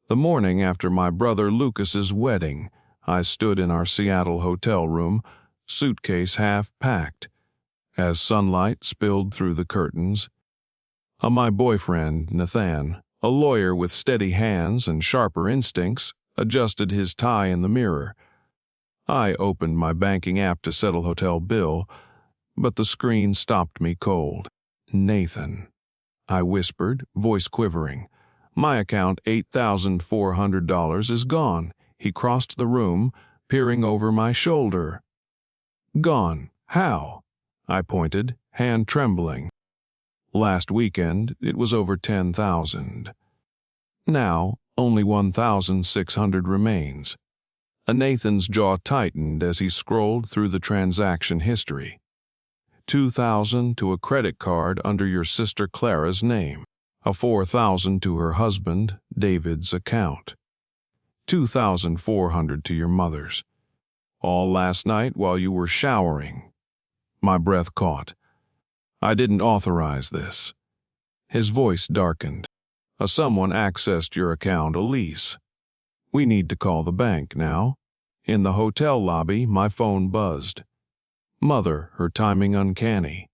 The morning after my brother Lucas's wedding, I stood in our Seattle hotel room, suitcase half packed, as sunlight spilled through the curtains. My boyfriend, Nathan, a lawyer with steady hands and sharper instincts, adjusted his tie in the mirror. I opened my banking app to settle hotel bill, but the screen stopped me cold. "Nathan," I whispered, voice quivering. "My account $8,400 is gone." He crossed the room, peering over my shoulder. "Gone? How?" I pointed, hand trembling. "Last weekend, it was over 10,000. Now, only 1,600 remains." Nathan's jaw tightened as he scrolled through the transaction history. 2,000 to a credit card under your sister Clara's name. A 4,000 to her husband, David's account. 2,400 to your mother's. All last night while you were showering. My breath caught. "I didn't authorize this." His voice darkened. "Someone accessed your account, Elise. We need to call the bank now." In the hotel lobby, my phone buzzed. Mother, her timing uncanny.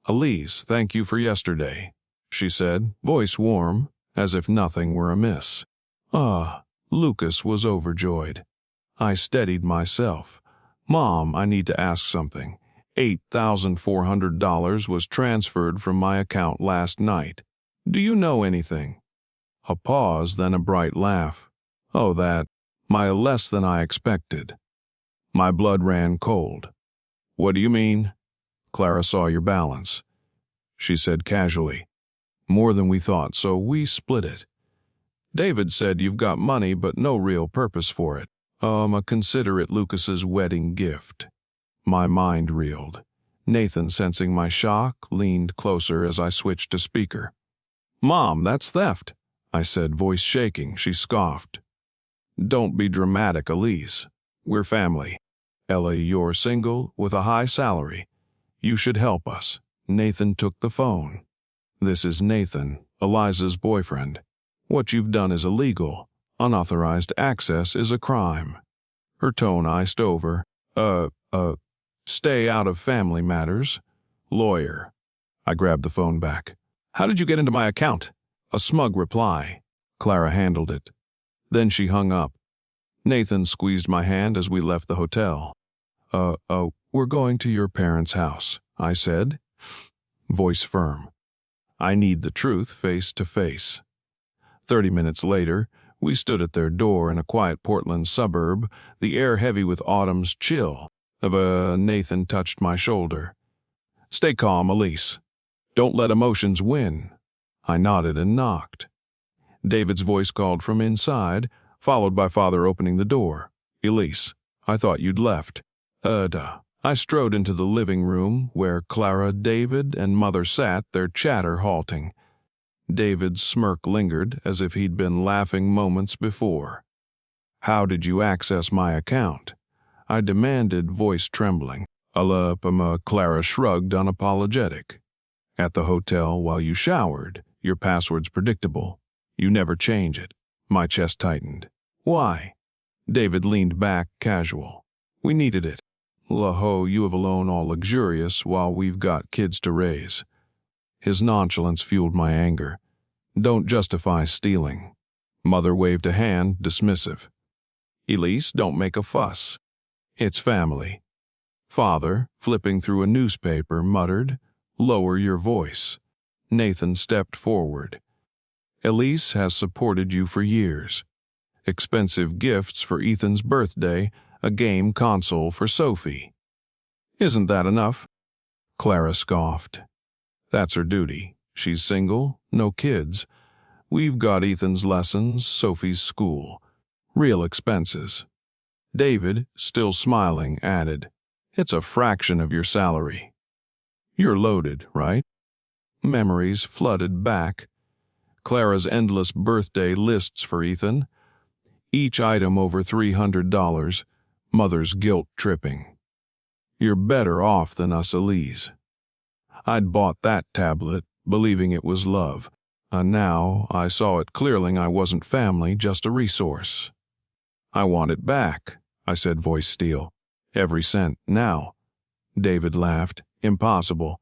"Elise, thank you for yesterday," she said, voice warm, as if nothing were amiss. Lucas was overjoyed. I steadied myself. "Mom, I need to ask something. $8,400 was transferred from my account last night. Do you know anything?" A pause, then a bright laugh. "Oh, that. Less than I expected." My blood ran cold. "What do you mean?" "Clara saw your balance," she said casually. "More than we thought, so we split it. David said you've got money but no real purpose for it. Consider it Lucas's wedding gift." My mind reeled. Nathan, sensing my shock, leaned closer as I switched to speaker. "Mom, that's theft," I said, voice shaking. She scoffed. "Don't be dramatic, Elise. We're family. Ella, you're single, with a high salary. You should help us." Nathan took the phone. "This is Nathan, Eliza's boyfriend. What you've done is illegal. Unauthorized access is a crime." Her tone iced over. Stay out of family matters. Lawyer." I grabbed the phone back. "How did you get into my account?" A smug reply. Clara handled it. Then she hung up. Nathan squeezed my hand as we left the hotel. We're going to your parents' house," I said, voice firm. "I need the truth face to face." 30 minutes later, we stood at their door in a quiet Portland suburb, the air heavy with autumn's chill. Nathan touched my shoulder. "Stay calm, Elise. Don't let emotions win." I nodded and knocked. David's voice called from inside, followed by Father opening the door. "Elise, I thought you'd left." I strode into the living room where Clara, David, and Mother sat, their chatter halting. David's smirk lingered as if he'd been laughing moments before. "How did you access my account?" I demanded, voice trembling. Clara shrugged, unapologetic. "At the hotel while you showered. Your password's predictable. You never change it." My chest tightened. "Why?" David leaned back, casual. "We needed it. You have a loan all luxurious while we've got kids to raise." His nonchalance fueled my anger. "Don't justify stealing." Mother waved a hand, dismissive. "Elise, don't make a fuss. It's family." Father, flipping through a newspaper, muttered, "Lower your voice." Nathan stepped forward. "Elise has supported you for years. Expensive gifts for Ethan's birthday, a game console for Sophie. Isn't that enough?" Clara scoffed. "That's her duty. She's single, no kids. We've got Ethan's lessons, Sophie's school. Real expenses." David, still smiling, added, "It's a fraction of your salary." "You're loaded, right?" Memories flooded back. Clara's endless birthday lists for Ethan. Each item over $300, Mother's guilt tripping. "You're better off than us, Elise." I'd bought that tablet, believing it was love. Now I saw it clearly. I wasn't family, just a resource. I want it back, I said, voice steel. Every cent, now. David laughed. Impossible.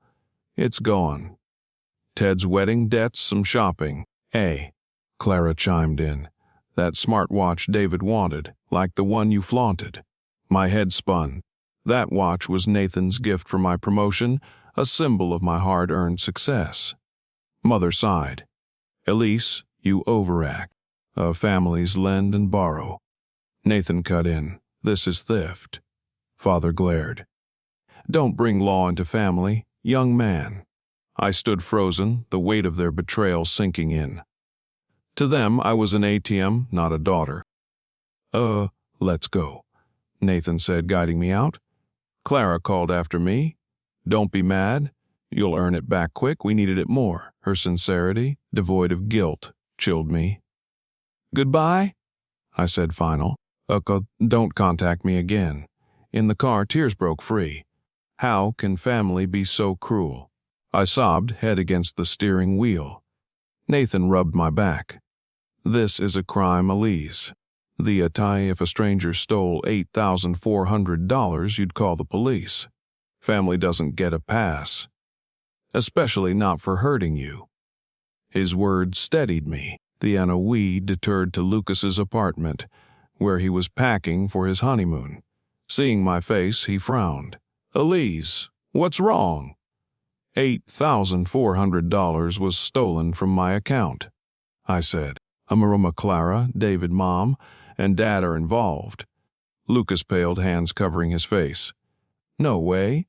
It's gone. Ted's wedding, debts, some shopping. Clara chimed in. That smartwatch David wanted, like the one you flaunted. My head spun. That watch was Nathan's gift for my promotion, a symbol of my hard-earned success. Mother sighed. Elise, you overact. Families lend and borrow. Nathan cut in. This is theft. Father glared. Don't bring law into family, young man. I stood frozen, the weight of their betrayal sinking in. To them, I was an ATM, not a daughter. Let's go, Nathan said, guiding me out. Clara called after me. Don't be mad. You'll earn it back quick. We needed it more. Her sincerity, devoid of guilt, chilled me. Goodbye, I said final. Don't contact me again. In the car, tears broke free. How can family be so cruel? I sobbed, head against the steering wheel. Nathan rubbed my back. This is a crime, Elise. If a stranger stole $8,400, you'd call the police. Family doesn't get a pass. Especially not for hurting you. His words steadied me. We deterred to Lucas's apartment, where he was packing for his honeymoon. Seeing my face, he frowned. Elise, what's wrong? $8,400 was stolen from my account, I said. Amaruma, Clara, David, Mom, and Dad are involved. Lucas paled, hands covering his face. No way.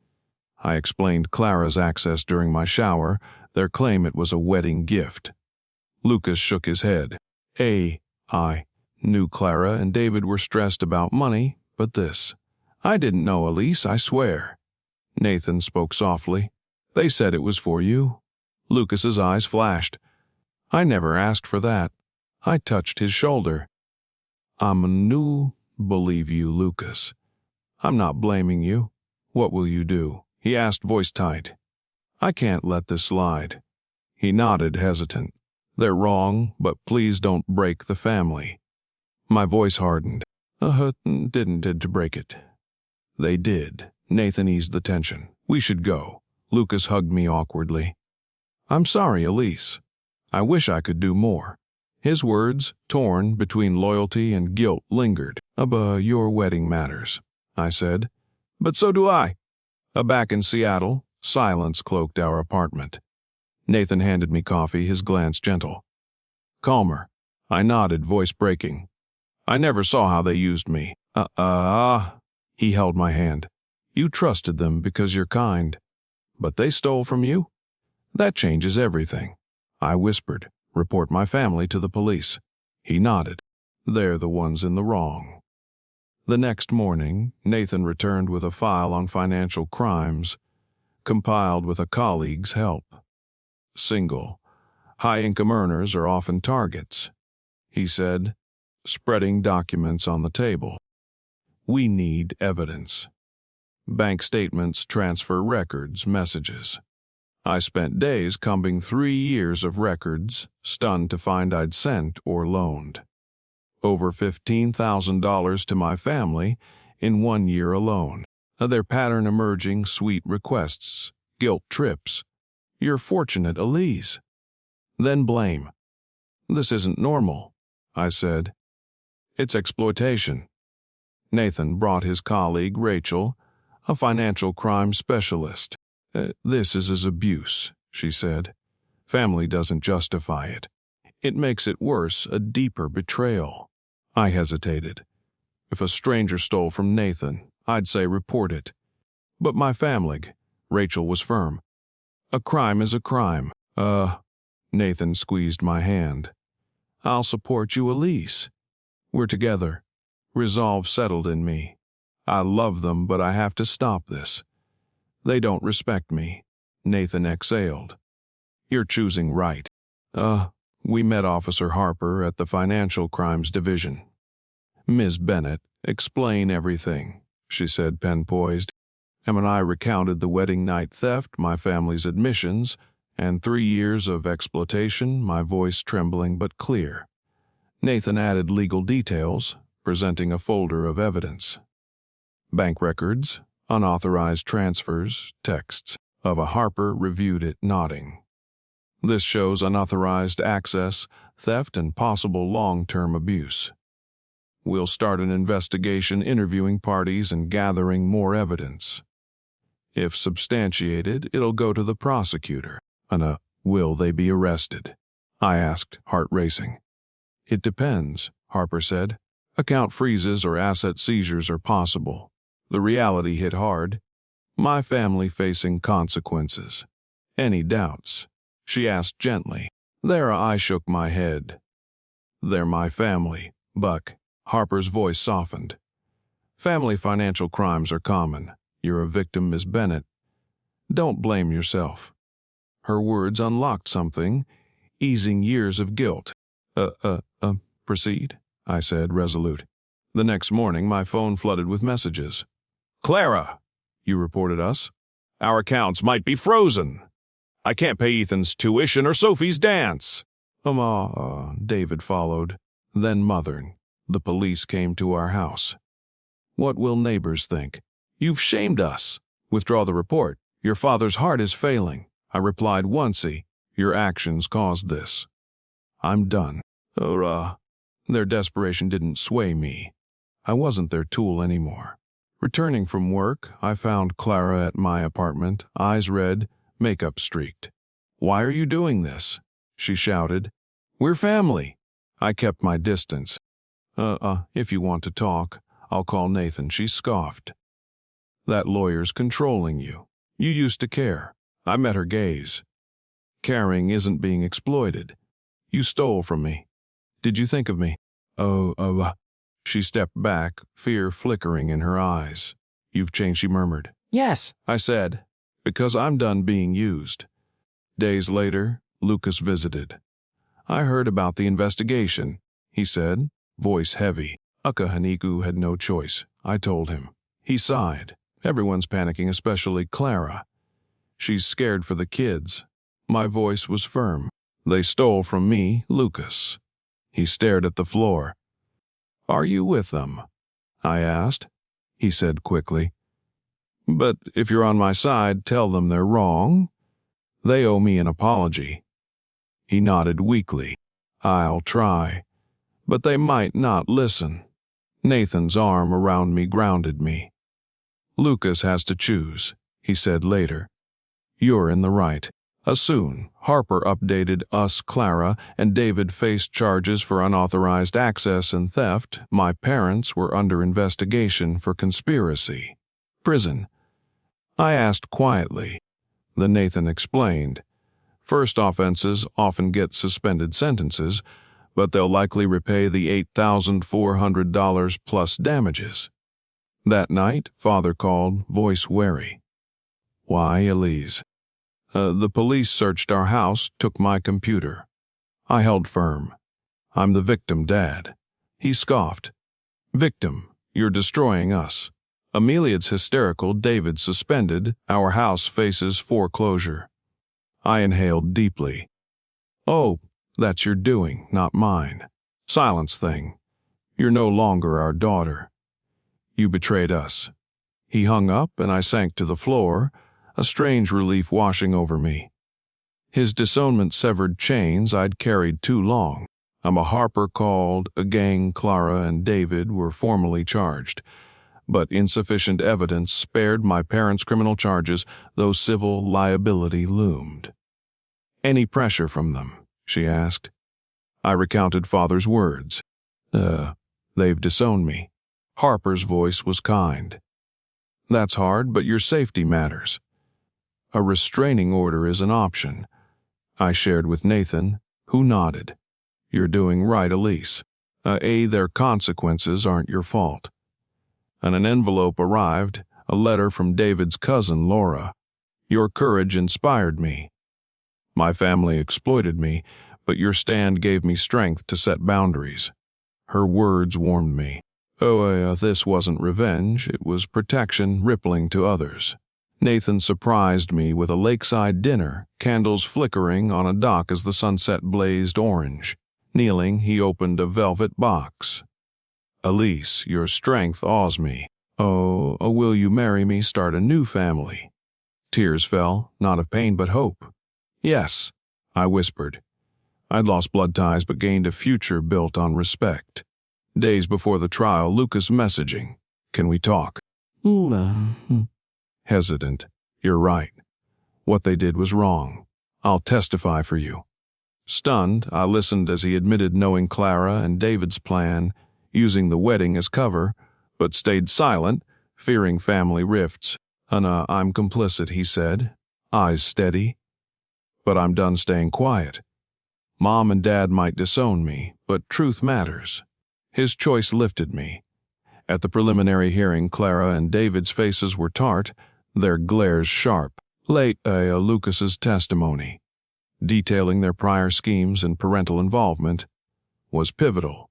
I explained Clara's access during my shower, their claim it was a wedding gift. Lucas shook his head. I knew Clara and David were stressed about money, but this. I didn't know, Elise, I swear. Nathan spoke softly. They said it was for you. Lucas's eyes flashed. I never asked for that. I touched his shoulder. Believe you, Lucas. I'm not blaming you. What will you do? He asked, voice tight. I can't let this slide. He nodded, hesitant. They're wrong, but please don't break the family. My voice hardened. Didn't to break it. They did. Nathan eased the tension. We should go. Lucas hugged me awkwardly. I'm sorry, Elise. I wish I could do more. His words, torn between loyalty and guilt, lingered. Your wedding matters, I said. But so do I. Back in Seattle, silence cloaked our apartment. Nathan handed me coffee, his glance gentle. Calmer. I nodded, voice breaking. I never saw how they used me. He held my hand. You trusted them because you're kind. But they stole from you? That changes everything. I whispered, report my family to the police. He nodded. They're the ones in the wrong. The next morning, Nathan returned with a file on financial crimes, compiled with a colleague's help. Single. High-income earners are often targets, he said, spreading documents on the table. We need evidence. Bank statements, transfer records, messages. I spent days combing 3 years of records, stunned to find I'd sent or loaned. Over $15,000 to my family in 1 year alone. Their pattern emerging, sweet requests, guilt trips. You're fortunate, Elise. Then blame. This isn't normal, I said. It's exploitation. Nathan brought his colleague, Rachel, a financial crime specialist. This is abuse, she said. Family doesn't justify it. It makes it worse, a deeper betrayal. I hesitated. If a stranger stole from Nathan, I'd say report it. But my family, Rachel was firm. A crime is a crime. Nathan squeezed my hand. I'll support you, Elise. We're together. Resolve settled in me. I love them, but I have to stop this. They don't respect me. Nathan exhaled. You're choosing right. We met Officer Harper at the Financial Crimes Division. Ms. Bennett, explain everything, she said, pen poised. And when I recounted the wedding night theft, my family's admissions, And 3 years of exploitation, my voice trembling but clear. Nathan added legal details, presenting a folder of evidence. Bank records, unauthorized transfers, texts. Ava Harper reviewed it, nodding. This shows unauthorized access, theft, and possible long-term abuse. We'll start an investigation interviewing parties and gathering more evidence. If substantiated, it'll go to the prosecutor. Will they be arrested? I asked, heart racing. It depends, Harper said. Account freezes or asset seizures are possible. The reality hit hard. My family facing consequences. Any doubts? She asked gently. There I shook my head. They're my family, Buck. Harper's voice softened. Family financial crimes are common. You're a victim, Miss Bennett. Don't blame yourself. Her words unlocked something, easing years of guilt. Proceed, I said, resolute. The next morning, my phone flooded with messages. Clara, you reported us. Our accounts might be frozen. I can't pay Ethan's tuition or Sophie's dance. David followed, then Mother. The police came to our house. What will neighbors think? You've shamed us. Withdraw the report. Your father's heart is failing. I replied oncey. Your actions caused this. I'm done. Their desperation didn't sway me. I wasn't their tool anymore. Returning from work, I found Clara at my apartment, eyes red, makeup streaked. Why are you doing this? She shouted. We're family. I kept my distance. If you want to talk, I'll call Nathan, she scoffed. That lawyer's controlling you. You used to care. I met her gaze. Caring isn't being exploited. You stole from me. Did you think of me? She stepped back, fear flickering in her eyes. You've changed, she murmured. Yes, I said, because I'm done being used. Days later, Lucas visited. I heard about the investigation, he said, voice heavy. Akahaniku had no choice, I told him. He sighed. Everyone's panicking, especially Clara. She's scared for the kids. My voice was firm. They stole from me, Lucas. He stared at the floor. Are you with them? I asked. He said quickly. But if you're on my side, tell them they're wrong. They owe me an apology. He nodded weakly. I'll try. But they might not listen. Nathan's arm around me grounded me. Lucas has to choose, he said later. You're in the right. Soon, Harper updated us, Clara, and David faced charges for unauthorized access and theft. My parents were under investigation for conspiracy. Prison. I asked quietly. Then Nathan explained. First offenses often get suspended sentences, but they'll likely repay the $8,400 plus damages. That night, Father called, voice wary. Why, Elise? The police searched our house, took my computer. I held firm. I'm the victim, Dad. He scoffed. Victim, you're destroying us. Amelia's hysterical, David suspended, our house faces foreclosure. I inhaled deeply. Oh, that's your doing, not mine. Silence thing. You're no longer our daughter. You betrayed us. He hung up and I sank to the floor, a strange relief washing over me. His disownment severed chains I'd carried too long. A Harper called, a gang, Clara and David were formally charged, but insufficient evidence spared my parents' criminal charges, though civil liability loomed. Any pressure from them? She asked. I recounted Father's words. They've disowned me. Harper's voice was kind. That's hard, but your safety matters. A restraining order is an option. I shared with Nathan, who nodded. You're doing right, Elise. Their consequences aren't your fault. And an envelope arrived, a letter from David's cousin, Laura. Your courage inspired me. My family exploited me, but your stand gave me strength to set boundaries. Her words warmed me. This wasn't revenge, it was protection rippling to others. Nathan surprised me with a lakeside dinner, candles flickering on a dock as the sunset blazed orange. Kneeling, he opened a velvet box. "Elise, your strength awes me. Oh, will you marry me, start a new family?" Tears fell, not of pain but hope. "Yes," I whispered. I'd lost blood ties but gained a future built on respect. Days before the trial, Lucas messaging. "Can we talk?" Hesitant. "You're right. What they did was wrong. I'll testify for you." Stunned, I listened as he admitted knowing Clara and David's plan, using the wedding as cover, but stayed silent, fearing family rifts. I'm complicit," he said, eyes steady. "But I'm done staying quiet. Mom and Dad might disown me, but truth matters." His choice lifted me. At the preliminary hearing, Clara and David's faces were tart, their glares sharp. Lucas's testimony, detailing their prior schemes and parental involvement, was pivotal.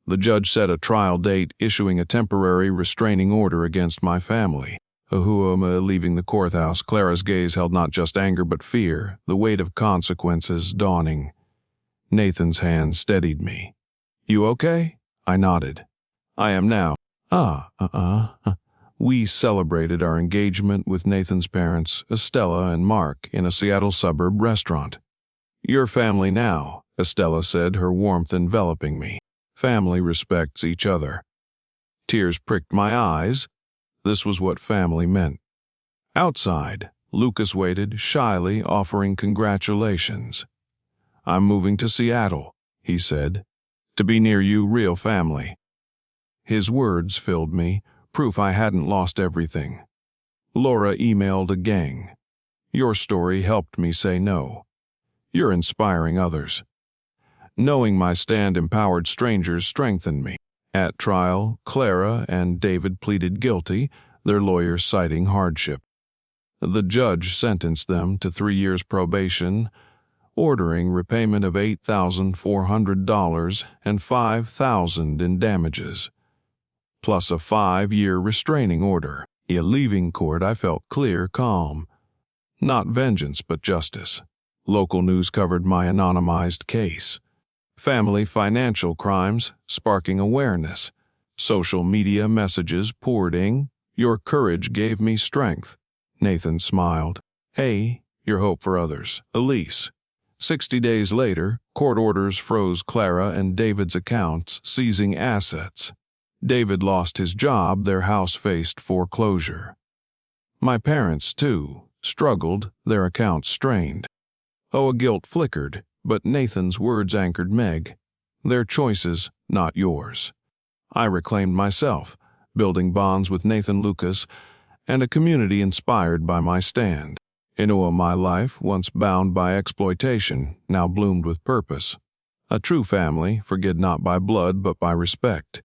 The judge set a trial date, issuing a temporary restraining order against my family. Leaving the courthouse, Clara's gaze held not just anger but fear, the weight of consequences dawning. Nathan's hand steadied me. "You okay?" I nodded. "I am now." We celebrated our engagement with Nathan's parents, Estella and Mark, in a Seattle suburb restaurant. "Your family now," Estella said, her warmth enveloping me. "Family respects each other." Tears pricked my eyes. This was what family meant. Outside, Lucas waited, shyly offering congratulations. "I'm moving to Seattle," he said, "to be near you, real family." His words filled me, proof I hadn't lost everything. Laura emailed a gang. "Your story helped me say no. You're inspiring others." Knowing my stand empowered strangers strengthened me. At trial, Clara and David pleaded guilty, their lawyers citing hardship. The judge sentenced them to 3 years probation, ordering repayment of $8,400 and $5,000 in damages, plus a 5-year restraining order. Leaving court, I felt clear, calm. Not vengeance, but justice. Local news covered my anonymized case. Family financial crimes sparking awareness. Social media messages poured in. "Your courage gave me strength." Nathan smiled. "Hey, your hope for others." Elise. 60 days later, court orders froze Clara and David's accounts, seizing assets. David lost his job, their house faced foreclosure. My parents, too, struggled, their accounts strained. A guilt flickered, but Nathan's words anchored Meg. "Their choices, not yours." I reclaimed myself, building bonds with Nathan Lucas and a community inspired by my stand. My life, once bound by exploitation, now bloomed with purpose. A true family, forget not by blood but by respect.